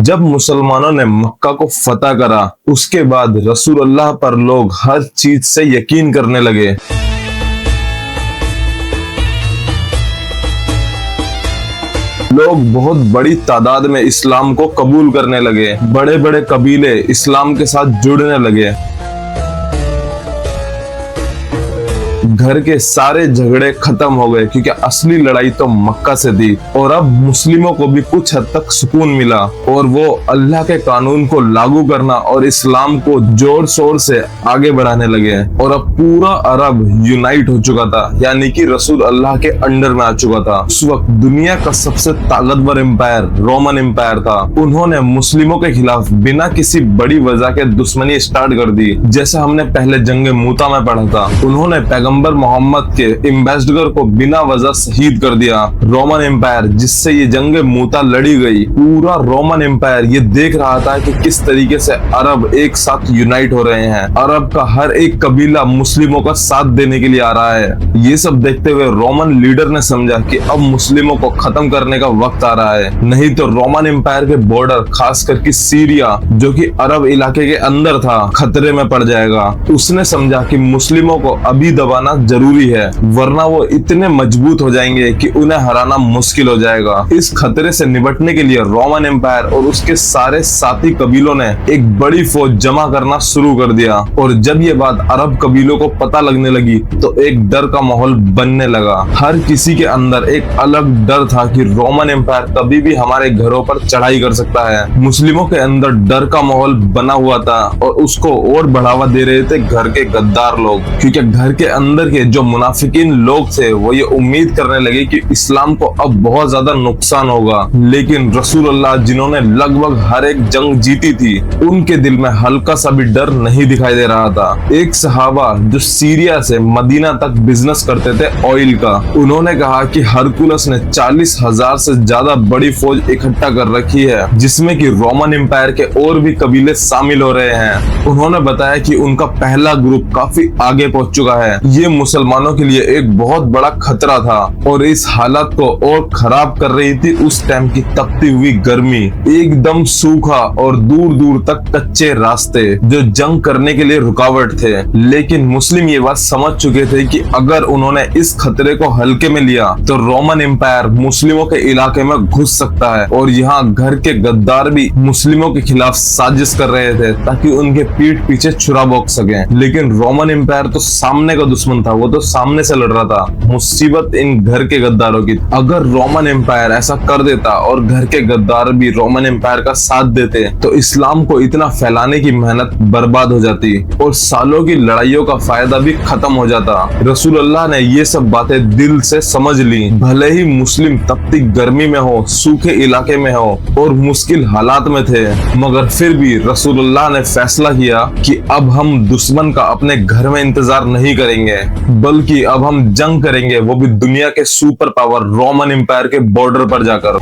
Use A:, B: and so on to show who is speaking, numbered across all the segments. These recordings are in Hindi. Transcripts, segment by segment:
A: जब मुसलमानों ने मक्का को फतह करा, उसके बाद रसूल अल्लाह पर लोग हर चीज से यकीन करने लगे। लोग बहुत बड़ी तादाद में इस्लाम को कबूल करने लगे। बड़े बड़े कबीले इस्लाम के साथ जुड़ने लगे। घर के सारे झगड़े खत्म हो गए, क्योंकि असली लड़ाई तो मक्का से थी। और अब मुस्लिमों को भी कुछ हद तक सुकून मिला और वो अल्लाह के कानून को लागू करना और इस्लाम को जोर शोर से आगे बढ़ाने लगे। और अब पूरा अरब यूनाइट हो चुका था, यानी कि रसूल अल्लाह के अंडर में आ चुका था। उस वक्त दुनिया का सबसे ताकतवर एम्पायर रोमन एम्पायर था। उन्होंने मुस्लिमों के खिलाफ बिना किसी बड़ी वजह के दुश्मनी स्टार्ट कर दी, जैसे हमने पहले जंग मूता में पढ़ा था। उन्होंने पैगंबर मोहम्मद के एम्बेसडर को बिना वजह शहीद कर दिया। रोमन एम्पायर, जिससे ये जंग मूता लड़ी गई, पूरा रोमन एम्पायर ये देख रहा था कि किस तरीके से अरब एक साथ यूनाइट हो रहे हैं। अरब का हर एक कबीला मुस्लिमों का साथ देने के लिए आ रहा है। ये सब देखते हुए रोमन लीडर ने समझा कि अब मुस्लिमों को खत्म करने का वक्त आ रहा है, नहीं तो रोमन एम्पायर के बॉर्डर, खास करके सीरिया जो कि अरब इलाके के अंदर था, खतरे में पड़ जाएगा। उसने समझा कि मुस्लिमों को अभी दबाना जरूरी है, वरना वो इतने मजबूत हो जाएंगे कि उन्हें हराना मुश्किल हो जाएगा। इस खतरे से निपटने के लिए रोमन एम्पायर और उसके सारे साथी कबीलों ने एक बड़ी फौज जमा करना शुरू कर दिया। और जब ये बात अरब कबीलों को पता लगने लगी तो एक डर का माहौल बनने लगा। हर किसी के अंदर एक अलग डर था कि रोमन एम्पायर कभी भी हमारे घरों पर चढ़ाई कर सकता है। मुस्लिमों के अंदर डर का माहौल बना हुआ था और उसको और बढ़ावा दे रहे थे घर के गद्दार लोग, क्योंकि घर के अंदर के जो मुनाफिकीन लोग थे वो ये उम्मीद करने लगे कि इस्लाम को अब बहुत ज्यादा नुकसान होगा। लेकिन रसूल अल्लाह, जिन्होंने लगभग हर एक जंग जीती थी, उनके दिल में हल्का सा भी डर नहीं दिखाई दे रहा था। एक सहाबा जो सीरिया से मदीना तक बिजनेस करते थे ऑयल का, उन्होंने कहा कि हरकुलस ने 40,000 से ज्यादा बड़ी फौज इकट्ठा कर रखी है, जिसमें कि रोमन एम्पायर के और भी कबीले शामिल हो रहे हैं। उन्होंने बताया कि उनका पहला ग्रुप काफी आगे पहुंच चुका है। ये मुसलमानों के लिए एक बहुत बड़ा खतरा था और इस हालत को और खराब कर रही थी उस टाइम की तपती हुई गर्मी, एकदम सूखा और दूर दूर तक कच्चे रास्ते जो जंग करने के लिए रुकावट थे। लेकिन मुस्लिम ये बात समझ चुके थे कि अगर उन्होंने इस खतरे को हल्के में लिया तो रोमन एम्पायर मुस्लिमों के इलाके में घुस सकता है। और यहाँ घर के गद्दार भी मुस्लिमों के खिलाफ साजिश कर रहे थे ताकि उनके पीठ पीछे छुरा भोंक सके। लेकिन रोमन एम्पायर तो सामने का दुश्मन था, वो तो सामने से लड़ रहा था। मुसीबत इन घर के गद्दारों की। अगर रोमन एम्पायर ऐसा कर देता और घर के गद्दार भी रोमन एम्पायर का साथ देते तो इस्लाम को इतना फैलाने की मेहनत बर्बाद हो जाती और सालों की लड़ाइयों का फायदा भी खत्म हो जाता। रसूल अल्लाह ने ये सब बातें दिल से समझ ली। भले ही मुस्लिम तपती गर्मी में हो, सूखे इलाके में हो और मुश्किल हालात में थे, मगर फिर भी रसूल अल्लाह ने फैसला किया कि अब हम दुश्मन का अपने घर में इंतजार नहीं करेंगे, बल्कि अब हम जंग करेंगे, वो भी दुनिया के सुपर पावर रोमन एम्पायर के बॉर्डर पर जाकर।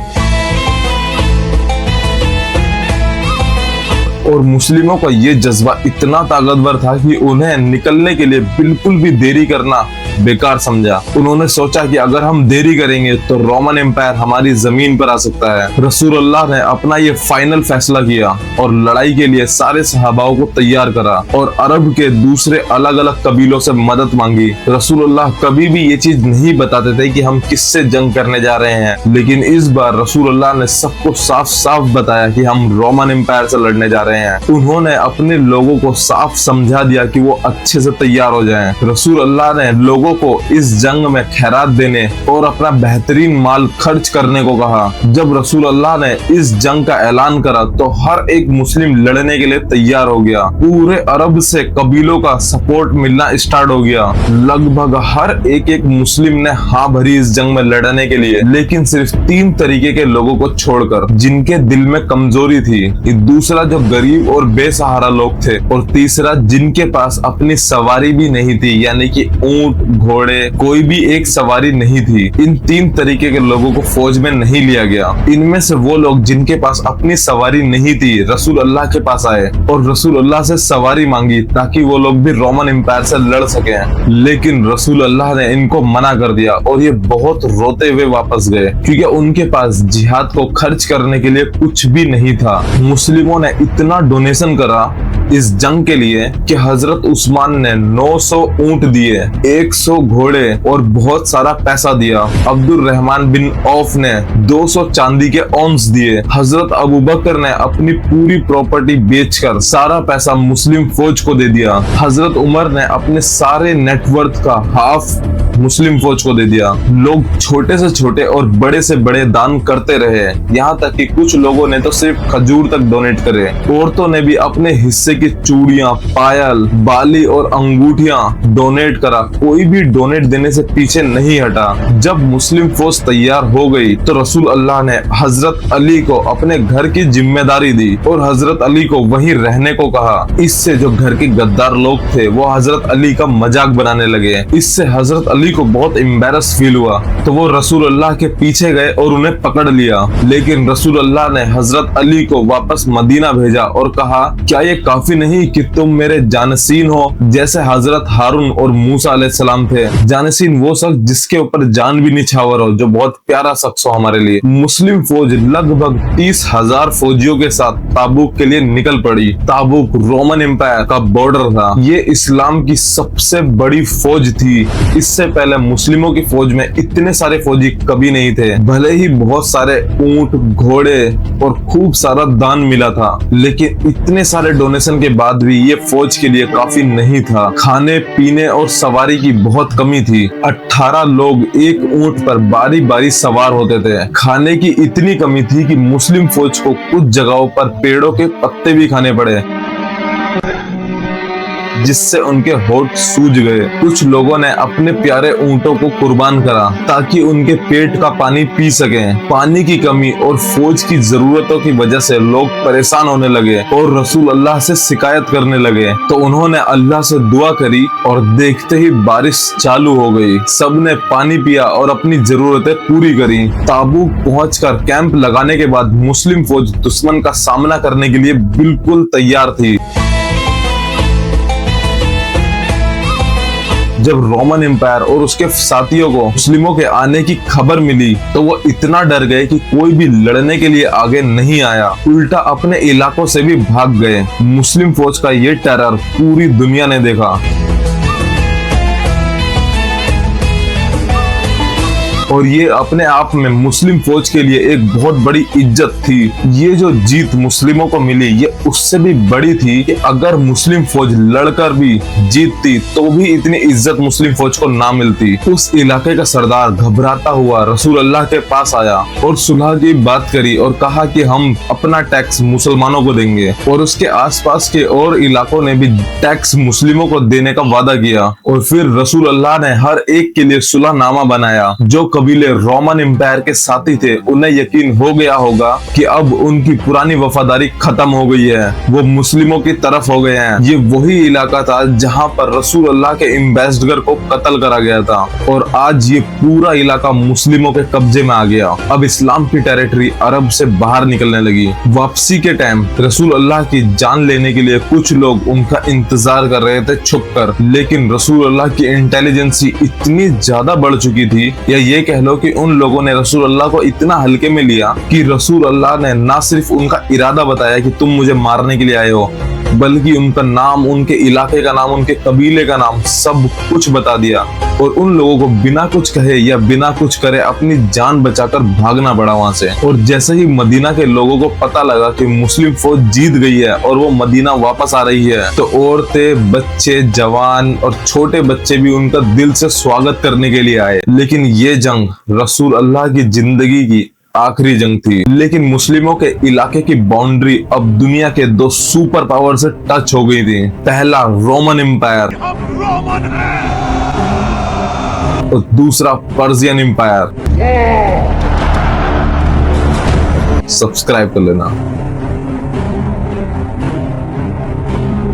A: और मुस्लिमों का ये जज्बा इतना ताकतवर था कि उन्हें निकलने के लिए बिल्कुल भी देरी करना बेकार समझा। उन्होंने सोचा कि अगर हम देरी करेंगे तो रोमन एम्पायर हमारी जमीन पर आ सकता है। रसूल अल्लाह ने अपना ये फाइनल फैसला किया और लड़ाई के लिए सारे सहाबाओं को तैयार करा और अरब के दूसरे अलग अलग कबीलों से मदद मांगी। रसूल अल्लाह कभी भी ये चीज नहीं बताते थे कि हम किससे जंग करने जा रहे हैं, लेकिन इस बार रसूल अल्लाह ने सबको साफ साफ बताया कि हम रोमन एम्पायर से लड़ने जा रहे हैं। उन्होंने अपने लोगों को साफ समझा दिया कि वो अच्छे से तैयार हो जाएं। रसूल अल्लाह ने लोगों को इस जंग में खैरात देने और अपना बेहतरीन माल खर्च करने को कहा। जब रसूल अल्लाह ने इस जंग का ऐलान करा तो हर एक मुस्लिम लड़ने के लिए तैयार हो गया। पूरे अरब से कबीलों का सपोर्ट मिलना स्टार्ट हो गया। लगभग हर एक मुस्लिम ने हाँ भरी इस जंग में लड़ने के लिए, लेकिन सिर्फ 3 तरीके के लोगों को छोड़कर, जिनके दिल में कमजोरी थी। दूसरा जो गरीब और बेसहारा लोग थे, और तीसरा जिनके पास अपनी सवारी भी नहीं थी, यानी कि ऊंट, घोड़े, कोई भी एक सवारी नहीं थी। इन 3 तरीके के लोगों को फौज में नहीं लिया गया। इनमें से वो लोग जिनके पास अपनी सवारी नहीं थी रसूल अल्लाह के पास आए और रसूल अल्लाह से सवारी मांगी ताकि वो लोग भी रोमन एम्पायर से लड़ सकें। लेकिन रसूल अल्लाह ने इनको मना कर दिया और ये बहुत रोते हुए वापस गए क्योंकि उनके पास जिहाद को खर्च करने के लिए कुछ भी नहीं था। मुस्लिमों ने इतना डोनेशन करा इस जंग के लिए कि हजरत उस्मान ने 900 ऊंट दिए, 100 घोड़े और बहुत सारा पैसा दिया। अब्दुल रहमान बिन औफ ने 200 चांदी के औंस दिए। हजरत अबू बकर ने अपनी पूरी प्रॉपर्टी बेचकर सारा पैसा मुस्लिम फौज को दे दिया। हजरत उमर ने अपने सारे नेटवर्थ का हाफ मुस्लिम फौज को दे दिया। लोग छोटे से छोटे और बड़े से बड़े दान करते रहे, यहाँ तक कि कुछ लोगों ने तो सिर्फ खजूर तक डोनेट करे। औरतों ने भी अपने हिस्से की चूड़ियां, पायल, बाली और अंगूठियां डोनेट करा। कोई भी डोनेट देने से पीछे नहीं हटा। जब मुस्लिम फौज तैयार हो गई तो रसूल अल्लाह ने हजरत अली को अपने घर की जिम्मेदारी दी और हजरत अली को वहीं रहने को कहा। इससे जो घर के गद्दार लोग थे वो हजरत अली का मजाक बनाने लगे। इससे हजरत अली को बहुत एम्बैरस फील हुआ तो वो रसूल अल्लाह के पीछे गए और उन्हें पकड़ लिया। लेकिन रसूल अल्लाह ने हजरत अली को वापस मदीना भेजा और कहा, क्या ये काफी नहीं कि तुम मेरे जानसीन हो जैसे हजरत हारून और मूसा अलैहिस्सलाम थे। जानसीन वो शख्स जिसके ऊपर जान भी निछावर हो, जो बहुत प्यारा शख्स हो हमारे लिए। मुस्लिम फौज लगभग 30,000 फौजियों के साथ ताबुक के लिए निकल पड़ी। ताबुक रोमन एम्पायर का बॉर्डर था। ये इस्लाम की सबसे बड़ी फौज थी। इससे पहले मुस्लिमों की फौज में इतने सारे फौजी कभी नहीं थे। भले ही बहुत सारे ऊंट, घोड़े और खूब सारा दान मिला था, लेकिन इतने सारे डोनेशन के बाद भी ये फौज के लिए काफी नहीं था। खाने पीने और सवारी की बहुत कमी थी। 18 लोग एक ऊंट पर बारी बारी सवार होते थे। खाने की इतनी कमी थी कि मुस्लिम फौज को कुछ जगहों पर पेड़ों के पत्ते भी खाने पड़े, जिससे उनके होठ सूज गए। कुछ लोगों ने अपने प्यारे ऊंटों को कुर्बान करा ताकि उनके पेट का पानी पी सकें। पानी की कमी और फौज की जरूरतों की वजह से लोग परेशान होने लगे और रसूल अल्लाह से शिकायत करने लगे। तो उन्होंने अल्लाह से दुआ करी और देखते ही बारिश चालू हो गई। सबने पानी पिया और अपनी जरूरतें पूरी करी। ताबूक पहुंचकर कैंप लगाने के बाद मुस्लिम फौज दुश्मन का सामना करने के लिए बिल्कुल तैयार थी। जब रोमन एम्पायर और उसके साथियों को मुस्लिमों के आने की खबर मिली तो वो इतना डर गए कि कोई भी लड़ने के लिए आगे नहीं आया, उल्टा अपने इलाकों से भी भाग गए। मुस्लिम फौज का ये टेरर पूरी दुनिया ने देखा और ये अपने आप में मुस्लिम फौज के लिए एक बहुत बड़ी इज्जत थी। ये जो जीत मुस्लिमों को मिली ये उससे भी बड़ी थी कि अगर मुस्लिम फौज लड़कर भी जीतती तो भी इतनी इज्जत मुस्लिम फौज को ना मिलती। उस इलाके का सरदार घबराता हुआ रसूल अल्लाह के पास आया और सुलह की बात करी और कहा कि हम अपना टैक्स मुसलमानों को देंगे और उसके आसपास के और इलाकों ने भी टैक्स मुस्लिमों को देने का वादा किया। और फिर रसूल अल्लाह ने हर एक के लिए सुलहनामा बनाया। जो कबीले रोमन एम्पायर के साथी थे उन्हें यकीन हो गया होगा कि अब उनकी पुरानी वफादारी खत्म हो गई है, वो मुस्लिमों की तरफ हो गए हैं। ये वही इलाका था जहां पर रसूल अल्लाह के एम्बेसडर को कत्ल करा गया था और आज ये पूरा इलाका मुस्लिमों के कब्जे में आ गया। अब इस्लाम की टेरिटरी अरब से बाहर निकलने लगी। वापसी के टाइम रसूल अल्लाह की जान लेने के लिए कुछ लोग उनका इंतजार कर रहे थे छुपकर, लेकिन रसूल अल्लाह की इंटेलिजेंसी इतनी ज्यादा बढ़ चुकी थी या ये कह लो कि उन लोगों ने रसूल अल्लाह को इतना हल्के में लिया कि रसूल अल्लाह ने ना सिर्फ उनका इरादा बताया कि तुम मुझे मारने के लिए आए हो, बल्कि उनका नाम, उनके इलाके का नाम, उनके कबीले का नाम सब कुछ बता दिया और उन लोगों को बिना कुछ कहे या बिना कुछ करे अपनी जान बचाकर भागना पड़ा वहां से। और जैसे ही मदीना के लोगों को पता लगा कि मुस्लिम फौज जीत गई है और वो मदीना वापस आ रही है तो औरतें, बच्चे, जवान और छोटे बच्चे भी उनका दिल से स्वागत करने के लिए आए। लेकिन ये जंग रसूल अल्लाह की जिंदगी की आखिरी जंग थी। लेकिन मुस्लिमों के इलाके की बाउंड्री अब दुनिया के 2 सुपर पावर से टच हो गई थी। पहला रोमन एम्पायर और दूसरा पर्शियन एम्पायर। सब्सक्राइब कर लेना।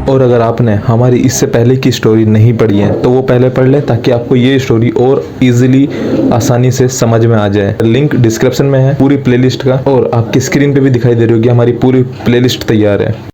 B: और अगर आपने हमारी इससे पहले की स्टोरी नहीं पढ़ी है तो वो पहले पढ़ ले, ताकि आपको ये स्टोरी और इजीली आसानी से समझ में आ जाए। लिंक डिस्क्रिप्शन में है पूरी प्लेलिस्ट का, और आपकी स्क्रीन पे भी दिखाई दे रही होगी हमारी पूरी प्लेलिस्ट तैयार है।